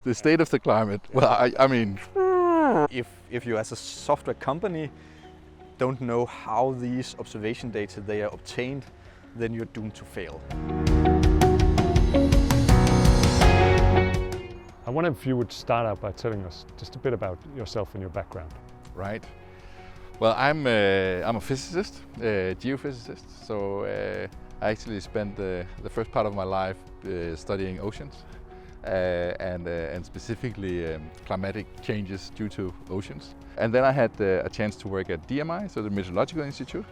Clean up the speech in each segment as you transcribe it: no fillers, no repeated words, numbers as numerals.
The state of the climate. Well, I mean, If you as a software company don't know how these observation data they are obtained, then you're doomed to fail. I wonder if you would start out by telling us just a bit about yourself and your background. right. Well, I'm a physicist, a geophysicist. So I actually spent the first part of my life studying oceans and specifically climatic changes due to oceans. And then I had a chance to work at DMI, so the Meteorological Institute.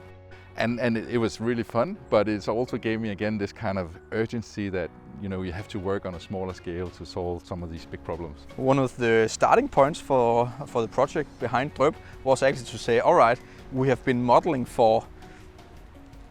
And it was really fun, but it also gave me again this kind of urgency that you have to work on a smaller scale to solve some of these big problems. One of the starting points for the project behind Dryp was actually to say, all right, we have been modeling for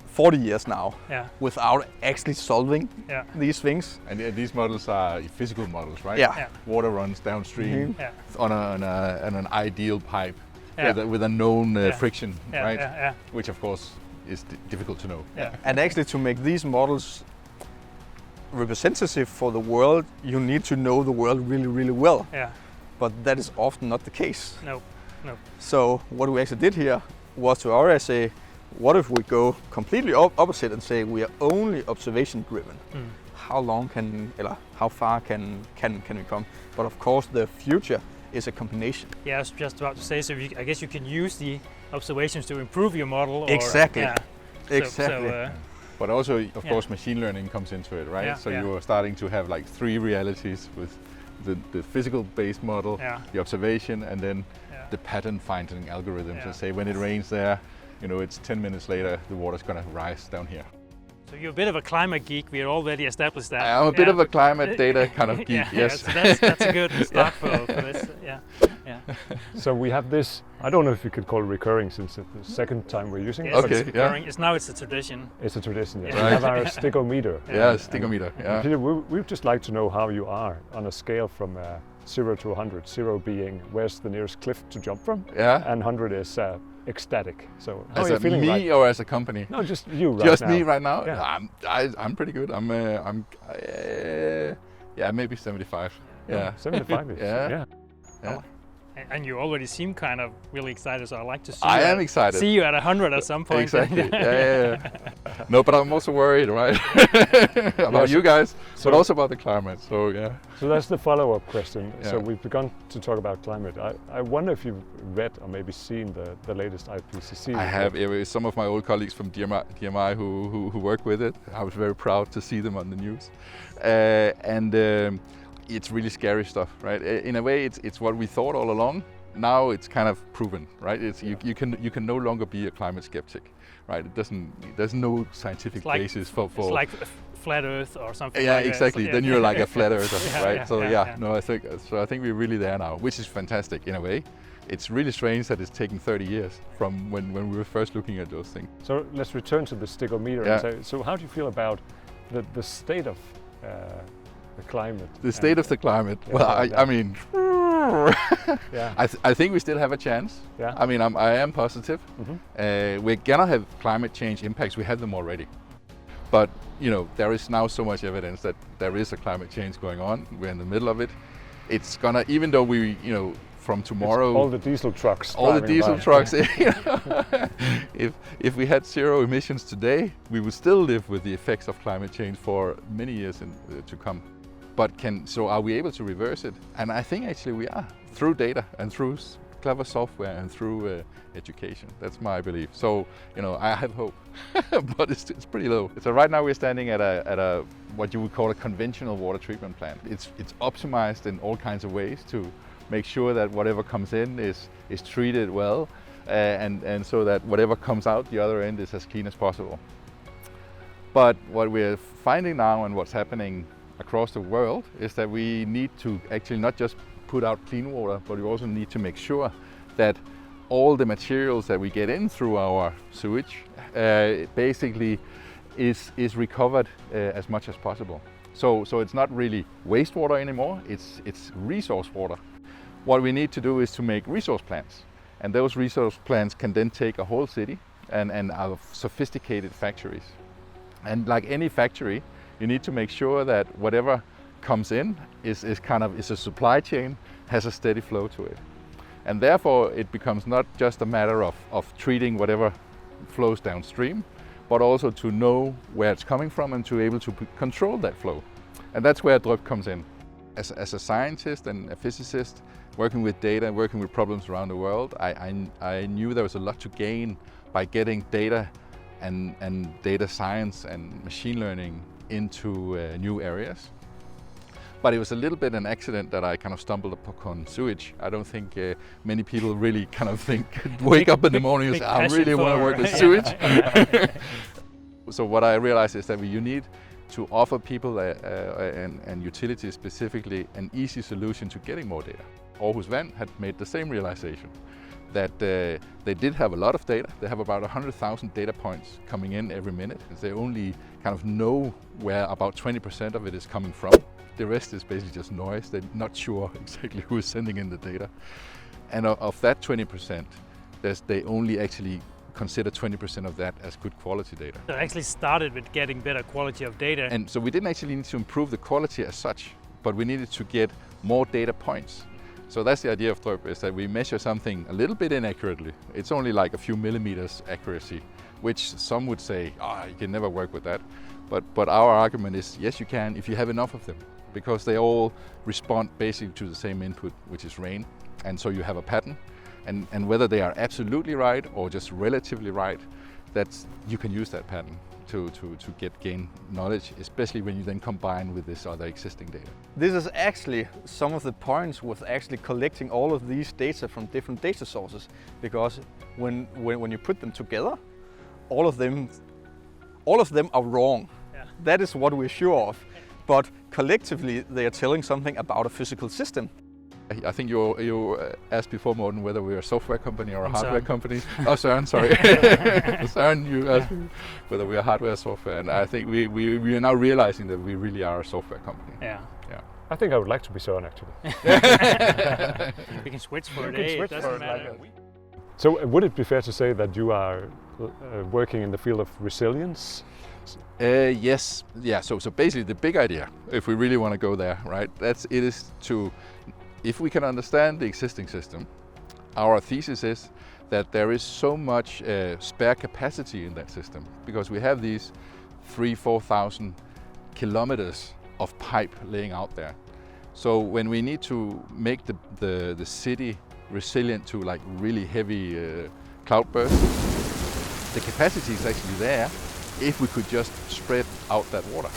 40 years now without actually solving these things. And these models are physical models, right? Yeah. Water runs downstream on an ideal pipe with a known friction, right? Which of course is difficult to know. And actually to make these models representative for the world, you need to know the world really, really well. But that is often not the case. No. So what we actually did here was to already say, what if we go completely opposite and say we are only observation driven? How far can we come? But of course the future is a combination. Yeah, I was just about to say, so I guess you can use the observations to improve your model. Exactly. So, But also, of course, machine learning comes into it, right? So you are starting to have like three realities with the physical-based model, the observation, and then the pattern finding algorithms. So say when it rains there, it's 10 minutes later, the water's going to rise down here. So you're a bit of a climate geek. We already established that. I'm a bit of a climate data kind of geek, yes. So that's a good start for this. So we have this, I don't know if you could call it recurring since it's the second time we're using it. Yes, but it's recurring. Now it's a tradition. It's a tradition, yes. Yeah. We have our stigometer. Stigometer, And Peter, we'd just like to know how you are on a scale from 0 to 100. 0 being where's the nearest cliff to jump from, and 100 is ecstatic. So how are you feeling me right? or as a company? No, just you right just now. me right now? Yeah. I'm pretty good. I'm maybe 75. Yeah. 75 is, yeah. And you already seem kind of really excited, so I'd like to see you at 100 at some point. Exactly. No, but I'm also worried, right? About you guys, but also about the climate. So So that's the follow-up question. So we've begun to talk about climate. I wonder if you've read or maybe seen the latest IPCC report. I have. Some of my old colleagues from DMI who work with it. I was very proud to see them on the news. It's really scary stuff, right? In a way, it's what we thought all along. Now it's kind of proven, right? You can no longer be a climate skeptic, right? There's no scientific basis for. It's like flat Earth or something. Yeah, like exactly. That. Then you're like a flat earther, right? I think we're really there now, which is fantastic in a way. It's really strange that it's taken 30 years from when we were first looking at those things. So let's return to the stigometer and say, so how do you feel about the state of the climate? The state of the climate. Well, I mean, I think we still have a chance. I mean, I am positive. We're gonna have climate change impacts. We have them already, but there is now so much evidence that there is a climate change going on. We're in the middle of it. It's gonna, even though we, from tomorrow, all the diesel trucks. If we had zero emissions today, we would still live with the effects of climate change for many years to come. But are we able to reverse it? And I think actually we are, through data and through clever software and through education. That's my belief. So I have hope, but it's pretty low. So right now we're standing at a what you would call a conventional water treatment plant. It's optimized in all kinds of ways to make sure that whatever comes in is treated well, and so that whatever comes out the other end is as clean as possible. But what we're finding now and what's happening across the world is that we need to actually not just put out clean water, but we also need to make sure that all the materials that we get in through our sewage basically is recovered as much as possible. So it's not really wastewater anymore, it's resource water. What we need to do is to make resource plants, and those resource plants can then take a whole city and are sophisticated factories. And like any factory, you need to make sure that whatever comes in is a supply chain, has a steady flow to it. And therefore it becomes not just a matter of treating whatever flows downstream, but also to know where it's coming from and to be able to control that flow. And that's where Dryp comes in. As a scientist and a physicist, working with data, working with problems around the world, I knew there was a lot to gain by getting data and data science and machine learning into new areas. But it was a little bit an accident that I kind of stumbled upon sewage. I don't think many people really kind of wake up in the morning and say, I really want to work with sewage. So what I realized is that you need to offer people and utilities specifically an easy solution to getting more data. Aarhus Water had made the same realization, that they did have a lot of data. They have about 100,000 data points coming in every minute. They only kind of know where about 20% of it is coming from. The rest is basically just noise. They're not sure exactly who is sending in the data. And of that 20%, they only actually consider 20% of that as good quality data. So it actually started with getting better quality of data. And so we didn't actually need to improve the quality as such, but we needed to get more data points. So that's the idea of Dryp, is that we measure something a little bit inaccurately. It's only like a few millimeters accuracy, which some would say, you can never work with that. But our argument is, yes, you can if you have enough of them, because they all respond basically to the same input, which is rain. And so you have a pattern. And whether they are absolutely right or just relatively right, you can use that pattern to gain knowledge, especially when you then combine with this other existing data. This is actually some of the points with actually collecting all of these data from different data sources, because when you put them together, all of them are wrong. Yeah. That is what we're sure of. But collectively, they are telling something about a physical system. I think you asked before, Morten, whether we're a software company or a hardware company. Oh, Søren, sorry. Søren, you asked whether we are hardware or software, and I think we are now realizing that we really are a software company. Yeah. I think I would like to be Søren, actually. We can switch for a day, it doesn't matter. So would it be fair to say that you are working in the field of resilience? Yes. Yeah. So basically, the big idea, if we really want to go there, right? If we can understand the existing system, our thesis is that there is so much spare capacity in that system, because we have these 3,000-4,000 kilometers of pipe laying out there. So when we need to make the city resilient to like really heavy cloudbursts, the capacity is actually there if we could just spread out that water.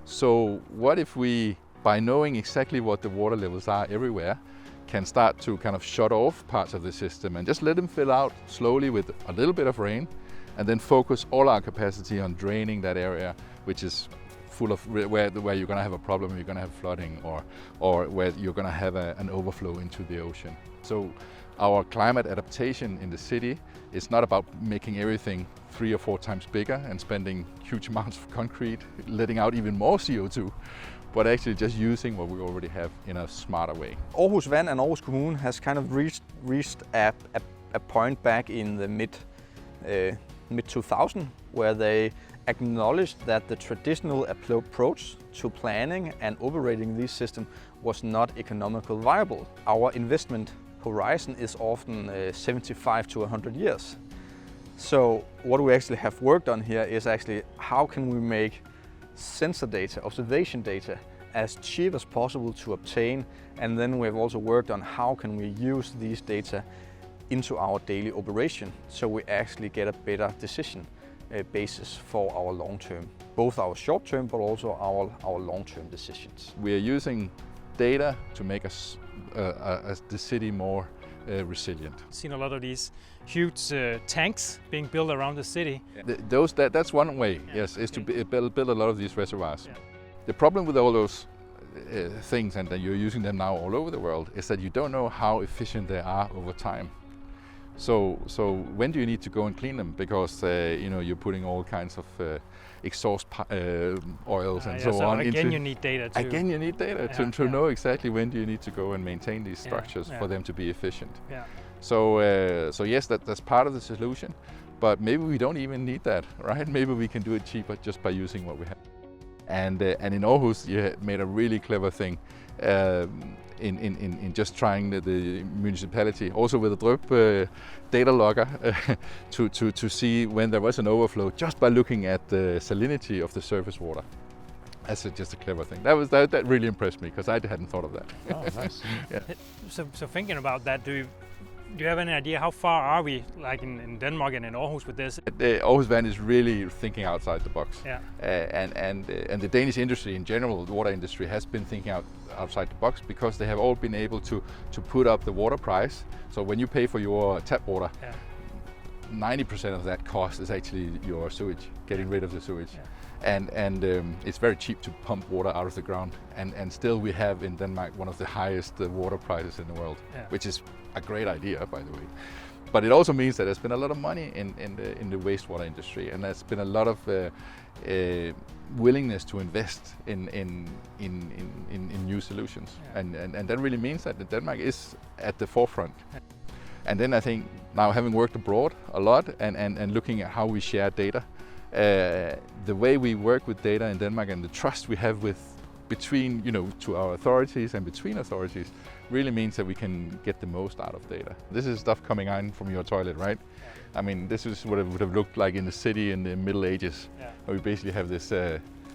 So what if we, by knowing exactly what the water levels are everywhere, can start to kind of shut off parts of the system and just let them fill out slowly with a little bit of rain, and then focus all our capacity on draining that area, which is full of where you're going to have a problem, you're going to have flooding, or where you're going to have an overflow into the ocean. So our climate adaptation in the city is not about making everything 3 or 4 times bigger and spending huge amounts of concrete, letting out even more CO2, but actually just using what we already have in a smarter way. Aarhus Water and Aarhus Kommune has kind of reached a point back in the mid 2000 where they acknowledged that the traditional approach to planning and operating these systems was not economically viable. Our investment horizon is often 75 to 100 years. So what we actually have worked on here is actually how can we make sensor data, observation data, as cheap as possible to obtain, and then we have also worked on how can we use these data into our daily operation so we actually get a better decision basis for our long-term, both our short-term but also our long-term decisions. We are using data to make us the city more resilient. I've seen a lot of these huge tanks being built around the city. That's one way, yes, is to build a lot of these reservoirs. Yeah. The problem with all those things, and that you're using them now all over the world, is that you don't know how efficient they are over time. So when do you need to go and clean them? Because you're putting all kinds of exhaust oils and so on. Again, you need data too. Again, you need data to know exactly when do you need to go and maintain these structures for them to be efficient. Yeah. So yes, that's part of the solution, but maybe we don't even need that, right? Maybe we can do it cheaper just by using what we have. And in Aarhus, you made a really clever thing in just trying the municipality, also with the Dryp data logger, to see when there was an overflow just by looking at the salinity of the surface water. That's just a clever thing. That really impressed me, because I hadn't thought of that. Oh, nice. Yeah. So thinking about that, do you have any idea how far are we, like in Denmark and in Aarhus, with this? The Aarhus Vand is really thinking outside the box. Yeah. And the Danish industry in general, the water industry, has been thinking outside the box, because they have all been able to put up the water price. So when you pay for your tap water, 90% of that cost is actually your sewage, getting rid of the sewage. Yeah. And it's very cheap to pump water out of the ground, and still we have in Denmark one of the highest water prices in the world, which is a great idea, by the way. But it also means that there's been a lot of money in the wastewater industry, and there's been a lot of willingness to invest in new solutions, and that really means that Denmark is at the forefront. And then I think now, having worked abroad a lot and looking at how we share data, the way we work with data in Denmark and the trust we have between, to our authorities and between authorities, really means that we can get the most out of data. This is stuff coming in from your toilet, right? I mean, this is what it would have looked like in the city in the Middle Ages, where we basically have this,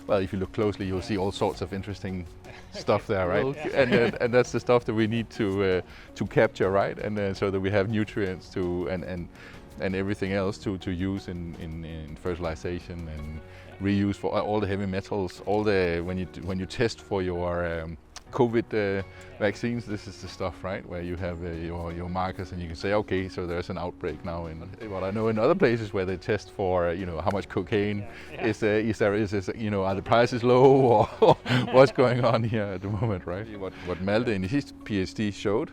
well, if you look closely, you'll see all sorts of interesting stuff there, right? And that's the stuff that we need to capture, right? And so that we have nutrients to and everything else to use in fertilization and reuse for all the heavy metals. When you test for your COVID vaccines, this is the stuff, right, where you have your markers, and you can say, okay, so there's an outbreak now. What I know in other places where they test for how much cocaine is there, are the prices low, or what's going on here at the moment, right? What Malte in his PhD showed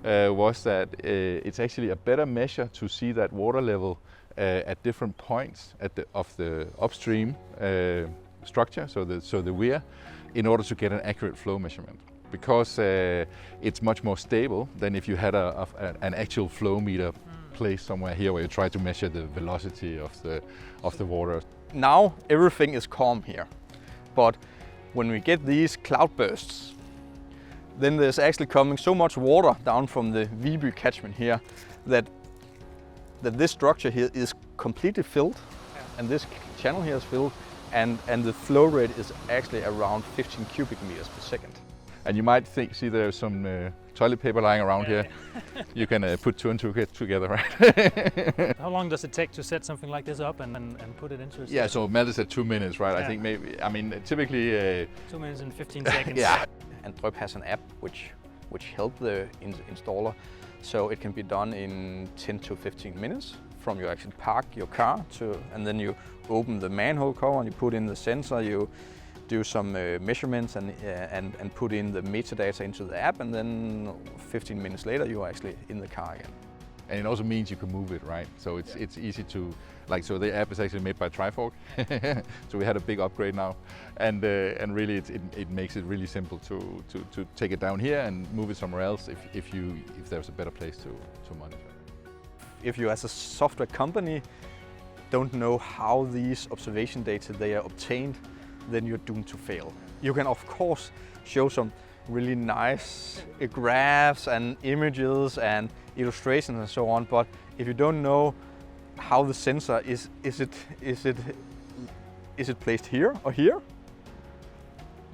was that it's actually a better measure to see that water level at different points of the upstream structure, so the weir, in order to get an accurate flow measurement, because it's much more stable than if you had an actual flow meter placed somewhere here where you try to measure the velocity of the water. Now everything is calm here, but when we get these cloudbursts, then there's actually coming so much water down from the Viby catchment here that this structure here is completely filled, and this channel here is filled, and the flow rate is actually around 15 cubic meters per second. And you might see there's some toilet paper lying around here. You can put two and two together, right? How long does it take to set something like this up and put it into a system? Yeah, so Malte said 2 minutes, right? I think typically 2 minutes and 15 seconds. Yeah. And Dryp has an app which helps the installer, so it can be done in 10 to 15 minutes from you actually park your car and then you open the manhole cover and you put in the sensor, you do some measurements and put in the metadata into the app, and then 15 minutes later you're actually in the car again. And it also means you can move it, right? So it's easy to, so the app is actually made by Trifork. So we had a big upgrade now, and really it makes it really simple to take it down here and move it somewhere else if there's a better place to monitor. If you as a software company don't know how these observation data they are obtained, then you're doomed to fail. You can of course show some really nice graphs and images and illustrations and so on, but if you don't know how the sensor is it placed here or here,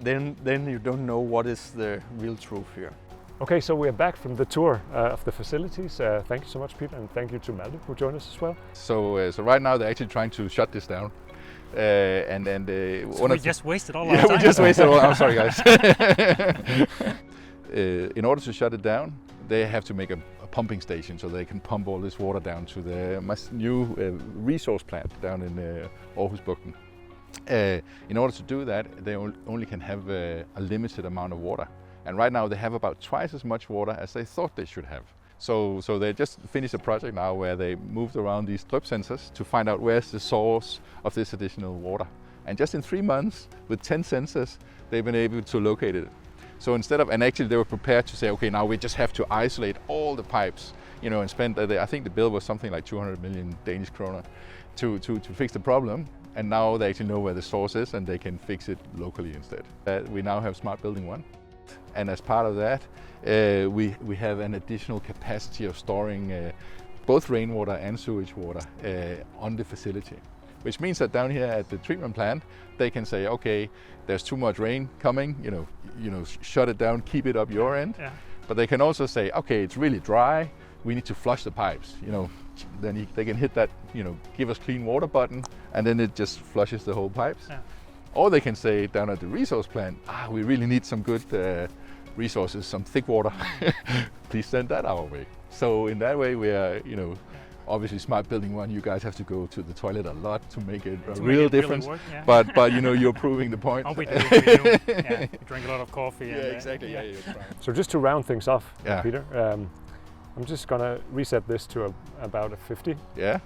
then you don't know what is the real truth here. Okay, so we're back from the tour of the facilities. Thank you so much, Peter, and thank you to Malte who joined us as well. So right now they're actually trying to shut this down. So we just wasted all our time. Yeah, we just wasted all. I'm sorry, guys. In order to shut it down, they have to make a pumping station so they can pump all this water down to the new resource plant down in Aarhus Bugten. In order to do that, they only can have a limited amount of water. And right now they have about twice as much water as they thought they should have. So they just finished a project now where they moved around these Dryp sensors to find out where's the source of this additional water. And just in 3 months, with 10 sensors, they've been able to locate it. So and actually they were prepared to say, okay, now we just have to isolate all the pipes, and spend, I think the bill was something like 200 million Danish kroner to fix the problem. And now they actually know where the source is and they can fix it locally instead. We now have Smart Building 1. And as part of that, we have an additional capacity of storing both rainwater and sewage water on the facility. Which means that down here at the treatment plant, they can say, okay, there's too much rain coming, shut it down, keep it up your end. Yeah. But they can also say, okay, it's really dry, we need to flush the pipes. Then they can hit that, give us clean water button, and then it just flushes the whole pipes. Yeah. Or they can say down at the resource plant, we really need some good resources, some thick water. Please send that our way. So in that way, we are, obviously Smart Building 1, you guys have to go to the toilet a lot to make it a real difference. Really work, yeah. But you're proving the point. Oh, we do. Yeah, we drink a lot of coffee. Yeah, exactly. Yeah. So just to round things off, Peter, I'm just gonna reset this to about a 50. Yeah.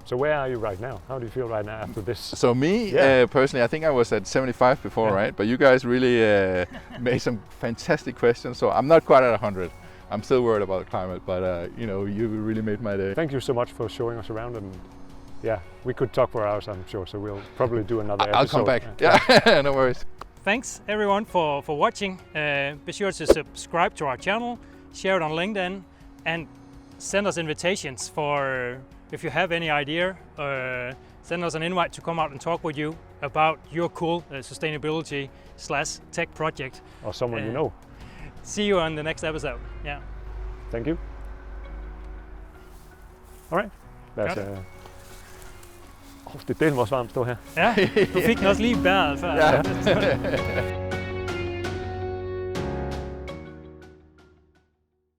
So where are you right now? How do you feel right now after this? So me, personally, I think I was at 75 before, right? But you guys really made some fantastic questions. So I'm not quite at 100. I'm still worried about the climate, but you really made my day. Thank you so much for showing us around, and we could talk for hours, I'm sure. So we'll probably do another episode. I'll come back. Yeah, no worries. Thanks everyone for watching. Be sure to subscribe to our channel, share it on LinkedIn, and send us invitations for if you have any idea. Send us an invite to come out and talk with you about your cool sustainability/tech project. Or someone you know. See you on the next episode. Yeah. Thank you. All right. Det er delt også varmt at stå her. Ja, du fik den også lige bæret før. Ja.